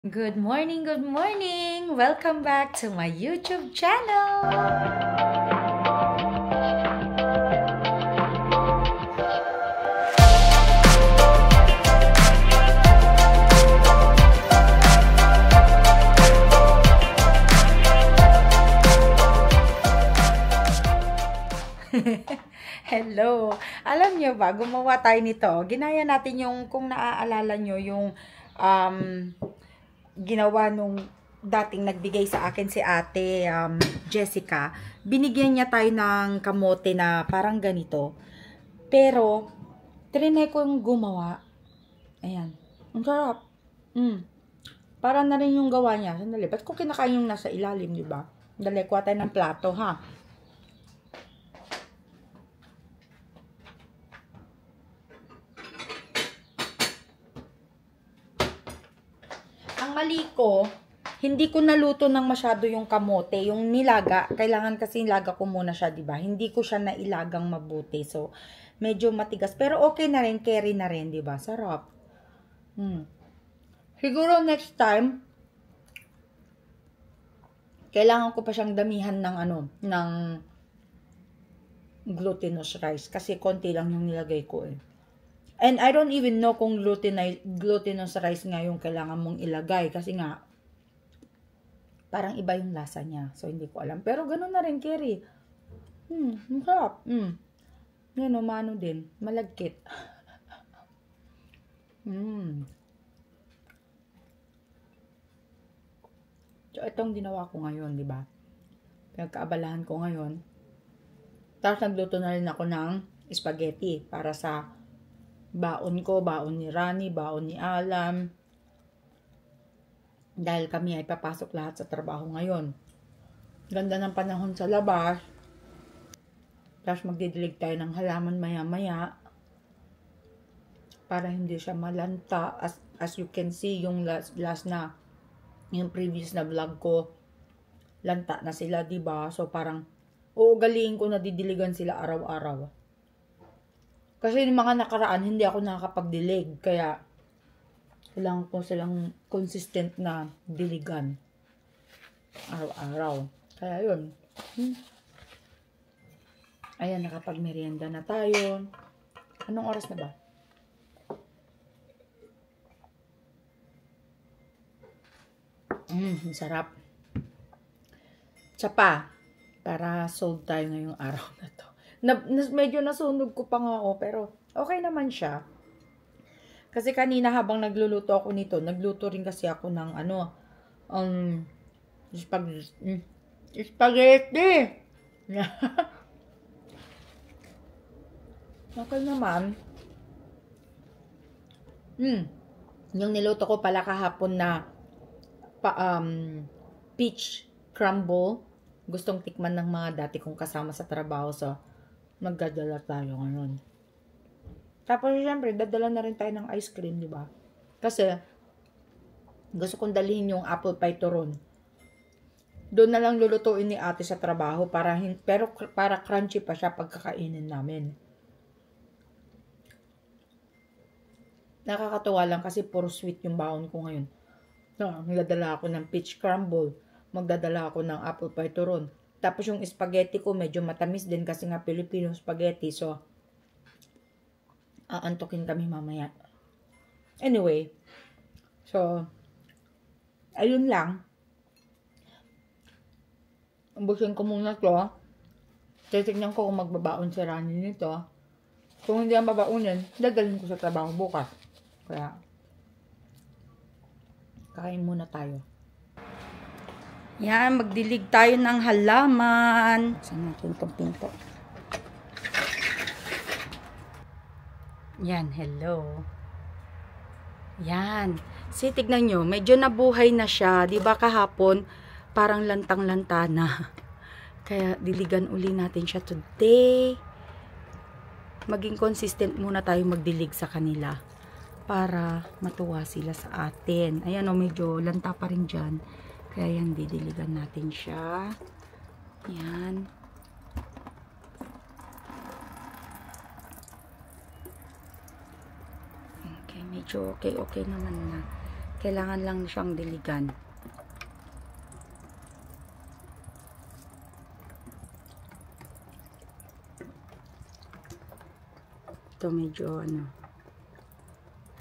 Good morning, good morning! Welcome back to my YouTube channel! Hello! Alam nyo ba, gumawa tayo nito. Ginaya natin yung, kung naaalala nyo, yung ginawa nung dating nagbigay sa akin si ate Jessica. Binigyan niya tayo ng kamote na parang ganito. Pero, trinay ko yung gumawa. Ayan. Ang sarap. Parang na rin yung gawa niya. Sandali. Ba't ko kinakain yung nasa ilalim, di ba? Dali, kuha tayo ng plato, ha? Ang mali ko, hindi ko naluto ng masyado yung kamote. Yung nilaga, kailangan kasi nilaga ko muna siya, di ba? Hindi ko siya nailagang mabuti. So, medyo matigas. Pero okay na rin, carry na rin, di ba? Sarap. Siguro next time, kailangan ko pa siyang damihan ng ng glutinous rice. Kasi konti lang yung nilagay ko eh. And I don't even know kung glutinous rice nga yung kailangan mong ilagay. Kasi nga, parang iba yung lasa niya. So, hindi ko alam. Pero ganun na rin, Kerry. Masarap. Yan o, mano din. Malagkit. So, itong ginawa ko ngayon, di ba? Pinagkaabalahan ko ngayon. Tapos, nagluto na rin ako ng spaghetti para sa baon ko, baon ni Rani, baon ni Alam. Dahil kami ay papasok lahat sa trabaho ngayon. Ganda ng panahon sa labas. Tapos magdidilig tayo ng halaman maya-maya. Para hindi siya malanta. As you can see, yung yung previous na vlog ko, lanta na sila, diba? So parang, uugaliin ko na didiligan sila araw-araw. Kasi yung mga nakaraan, hindi ako nakakapagdilig. Kaya, kailangan ko silang consistent na diligan. Araw-araw. Kaya yun. Ayan, nakapag-merienda na tayo. Anong oras na ba? Sarap. Tsapa. Para sold tayo ngayong araw na to. Medyo nasunog ko pa nga ako, pero okay naman siya. Kasi kanina habang nagluluto ako nito, nagluto rin kasi ako ng spaghetti. Okay naman. Yung niluto ko pala kahapon na peach crumble. Gustong tikman ng mga dati kong kasama sa trabaho. So, magdadala tayo ngayon. Tapos, syempre, dadala na rin tayo ng ice cream, di ba? Kasi, gusto kong dalhin yung apple pie turon. Doon na lang lulutuin ni ate sa trabaho pero para crunchy pa siya pagkakainin namin. Nakakatuwa lang kasi puro sweet yung baon ko ngayon. Magdadala ako ng peach crumble. Magdadala ako ng apple pie turon. Tapos yung spaghetti ko medyo matamis din kasi nga Filipino spaghetti. So, aantokin kami mamaya. Anyway, so, ayun lang. Ubusin ko muna to. Titignan ko kung magbabaon si Rani nito. Kung hindi ang babaunin, dadalhin ko sa trabaho bukas. Kaya, kain muna tayo. Yan, magdilig tayo ng halaman. Saan natin itong pinto? Yan, hello. Yan. See, tignan nyo, medyo nabuhay na siya. Diba kahapon, parang lantang-lanta na. Kaya, diligan uli natin siya today. Maging consistent muna tayo magdilig sa kanila. Para matuwa sila sa atin. Ayan o, medyo lanta pa rin dyan. Kaya yan, didiligan natin siya. Yan. Okay, medyo okay naman na. Kailangan lang siyang diligan. Ito medyo ano.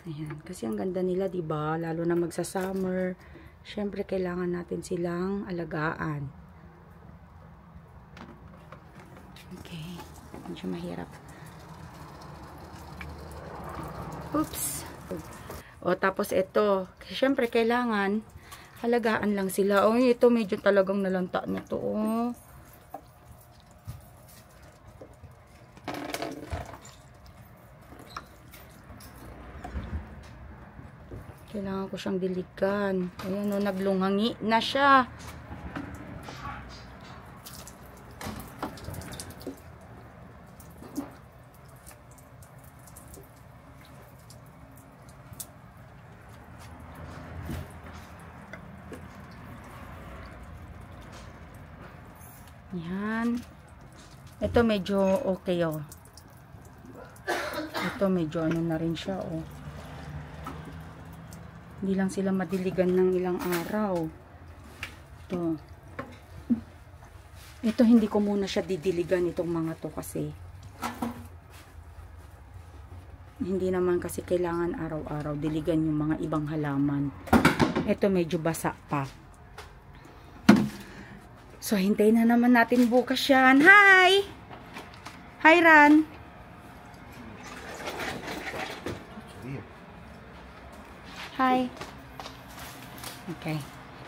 Ayan, kasi ang ganda nila, 'di ba? Lalo na magsa-summer. Syempre kailangan natin silang alagaan. Okay, medyo mahirap. Oops. O tapos ito, syempre kailangan alagaan lang sila. Oh, ito medyo talagang nalanta na 'to, oh. Kailangan ko siyang diligan. Ayan o, naglungangi na siya. Yan. Ito medyo okay oh. Ito medyo ano na rin siya oh. Hindi lang sila madiligan ng ilang araw. Ito hindi ko muna siya didiligan itong mga to kasi hindi naman kasi kailangan araw-araw diligan yung mga ibang halaman. Ito medyo basa pa. So hintayin na naman natin bukas yan. Hi! Hi Ran! Hi. Okay.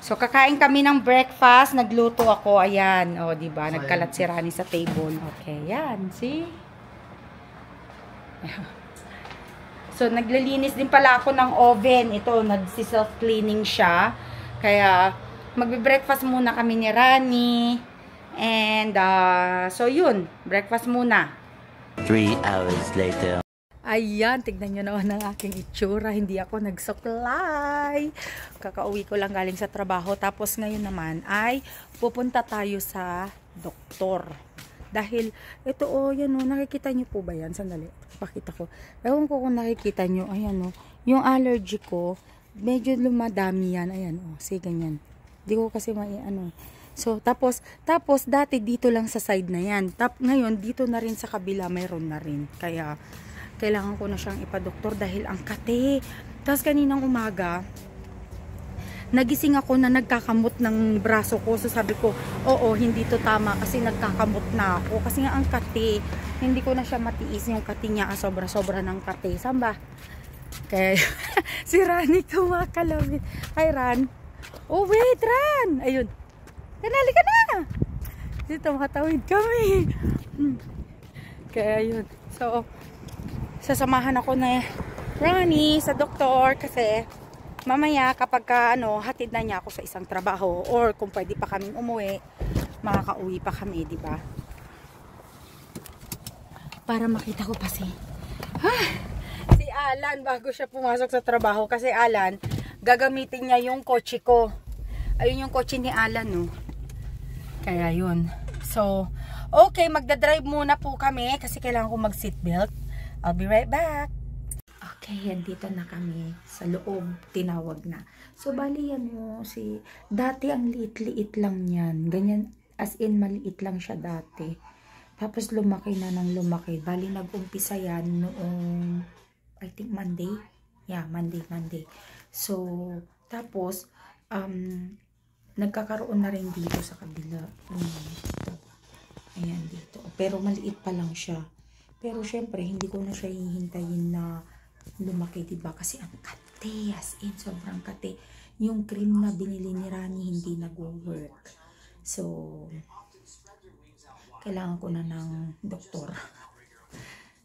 So, kakain kami ng breakfast. Nagluto ako. Ayan. O, diba? Nagkalat si Rani sa table. Okay. Yan. See? So, naglilinis din pala ako ng oven. Ito, nagsi-self-cleaning siya. Kaya, magbe-breakfast muna kami ni Rani. And, so, yun. Breakfast muna. 3 hours later. Ayan, tignan nyo naman ang aking itsura. Hindi ako nagsuklay. Kakauwi ko lang galing sa trabaho. Tapos ngayon naman ay pupunta tayo sa doktor. Dahil, ito yan nakikita nyo po ba yan? Sandali, pakita ko. Ewan ko kung nakikita nyo. Ayan yung allergy ko, medyo lumadami yan. Ayan see, ganyan. Di ko kasi So, tapos dati dito lang sa side na yan. Ngayon, dito na rin sa kabila, mayroon na rin. Kaya, kailangan ko na siyang ipadoktor dahil ang kate. Tapos kaninang umaga, nagising ako na nagkakamot ng braso ko. So sabi ko, oo, hindi to tama kasi nagkakamot na ako. Kasi nga ang kate, hindi ko na siya matiis yung kate niya. Sobra-sobra ng kate. Saan ba? Kaya, si Rani kumakalabit. Hi, Ran. Oh, wait, Ran. Ayun. Kanali ka na. Dito, makatawid kami. Kaya, yun. So, sasamahan ako na Rani sa doktor kasi mamaya kapag hatid na niya ako sa isang trabaho or kung pwede pa kaming umuwi, makakauwi pa kami, di ba? Para makita ko pa si Alan bago siya pumasok sa trabaho kasi Alan, gagamitin niya yung kotse ko. Ayun yung kotse ni Alan, no? Kaya yun. So, okay, magdadrive muna po kami kasi kailangan ko mag-seatbelt. I'll be right back. Okay, andito na kami sa loob. Tinawag na. So, bali yan dati ang liit-liit lang yan. Ganyan, as in, maliit lang siya dati. Tapos, lumaki na ng lumaki. Bali, nag-umpisa yan noong, I think, Monday. Yeah, Monday. So, tapos, nagkakaroon na rin dito sa kabila. Dito. Ayan, dito. Pero, maliit pa lang siya. Pero syempre, hindi ko na siya hihintayin na lumaki, diba? Kasi ang kate, as in, sobrang kate. Yung cream na binili ni Rani, hindi nag-work. So, kailangan ko na ng doktor.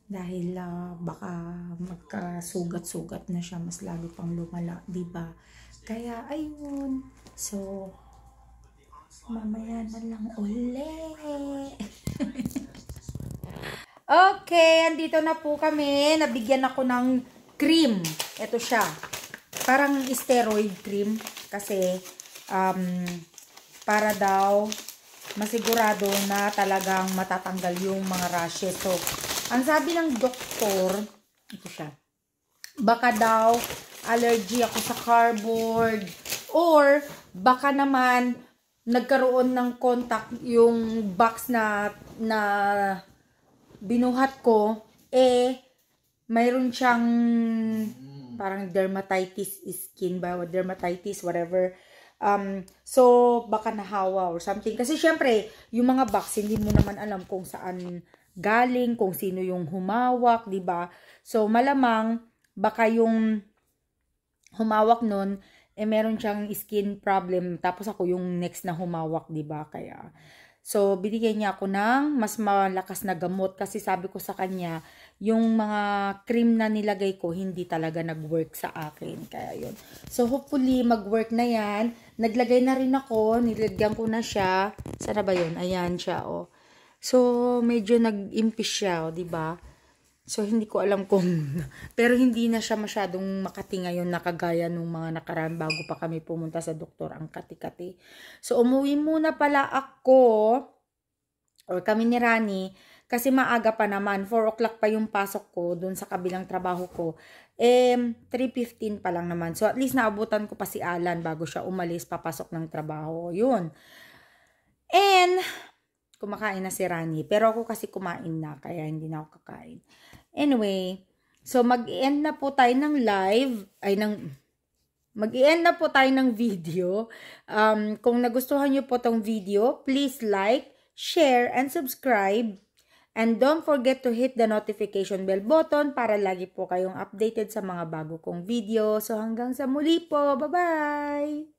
Dahil baka magkasugat-sugat na siya, mas lalo pang lumala, diba? Kaya, ayun. So, mamaya na lang ulit. Okay, andito na po kami. Nabigyan ako ng cream. Ito siya. Parang steroid cream. Kasi, para daw masigurado na talagang matatanggal yung mga rashes. So, ang sabi ng doktor, ito siya. Baka daw, allergy ako sa cardboard. Or, baka naman, nagkaroon ng contact yung box na binuhat ko, mayroon siyang parang dermatitis skin ba, dermatitis, whatever. So, baka nahawa or something. Kasi syempre, yung mga box, hindi mo naman alam kung saan galing, kung sino yung humawak, di ba? So, malamang, baka yung humawak nun, meron siyang skin problem. Tapos ako yung next na humawak, di ba? Kaya, so, binigyan niya ako ng mas malakas na gamot. Kasi sabi ko sa kanya, yung mga cream na nilagay ko, hindi talaga nag-work sa akin. Kaya yun. So, hopefully, mag-work na yan. Naglagay na rin ako. Nilagyan ko na siya. Sana ba yun? Ayan siya, oh. So, medyo nag-impis siya, oh, di ba? So, hindi ko alam kung, pero hindi na siya masyadong makati ngayon na kagaya nung mga nakaraan bago pa kami pumunta sa doktor ang kati-kati. So, umuwi muna pala ako, or kami ni Rani, kasi maaga pa naman, 4 o'clock pa yung pasok ko dun sa kabilang trabaho ko. 3:15 pa lang naman. So, at least naabutan ko pa si Alan bago siya umalis, papasok ng trabaho. Yun. And, kumakain na si Rani. Pero ako kasi kumain na, kaya hindi na ako kakain. Anyway, so mag-end na po tayo ng live, mag-end na po tayo ng video. Kung nagustuhan nyo po tong video, please like, share, and subscribe. And don't forget to hit the notification bell button para lagi po kayong updated sa mga bago kong video. So hanggang sa muli po, bye-bye!